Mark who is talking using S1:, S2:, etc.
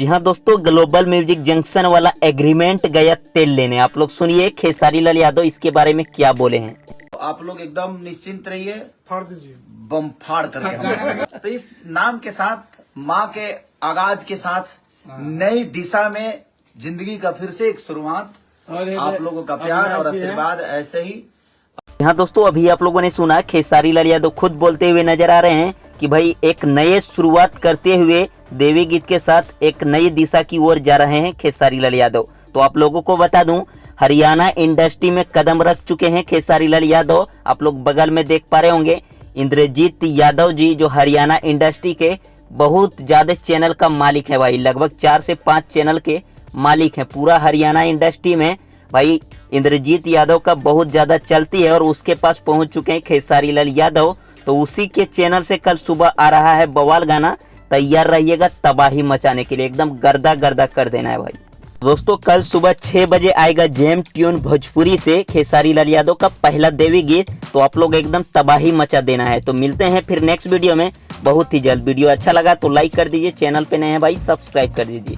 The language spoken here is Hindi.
S1: जी हाँ दोस्तों, ग्लोबल म्यूजिक जंक्शन वाला एग्रीमेंट गया तेल लेने। आप लोग सुनिए खेसारी लाल यादव इसके बारे में क्या बोले हैं।
S2: आप लोग एकदम निश्चिंत रहिए,
S3: फाड़ दीजिए।
S2: बम फाड़ करके। तो इस नाम के साथ, माँ के आगाज के साथ नई दिशा में जिंदगी का फिर से एक शुरुआत। आप लोगों का प्यार और आशीर्वाद ऐसे ही।
S1: हाँ दोस्तों, अभी आप लोगों ने सुना खेसारी लाल यादव खुद बोलते हुए नजर आ रहे हैं कि भाई एक नए शुरुआत करते हुए देवी गीत के साथ एक नई दिशा की ओर जा रहे हैं खेसारी लाल यादव। तो आप लोगों को बता दूं, हरियाणा इंडस्ट्री में कदम रख चुके हैं खेसारी लाल यादव। आप लोग बगल में देख पा रहे होंगे इंद्रजीत यादव जी, जो हरियाणा इंडस्ट्री के बहुत ज्यादा चैनल का मालिक है भाई। लगभग 4 से 5 चैनल के मालिक हैं पूरा हरियाणा इंडस्ट्री में। भाई इंद्रजीत यादव का बहुत ज़्यादा चलती है और उसके पास पहुंच चुके हैं खेसारी लाल यादव। तो उसी के चैनल से कल सुबह आ रहा है बवाल गाना। तैयार रहिएगा तबाही मचाने के लिए, एकदम गर्दा गर्दा कर देना है भाई। दोस्तों कल सुबह 6 बजे आएगा जेम ट्यून भोजपुरी से खेसारी लाल यादव का पहला देवी गीत। तो आप लोग एकदम तबाही मचा देना है। तो मिलते हैं फिर नेक्स्ट वीडियो में बहुत ही जल्द। वीडियो अच्छा लगा तो लाइक कर दीजिए, चैनल पे नए हैं भाई सब्सक्राइब कर दीजिए।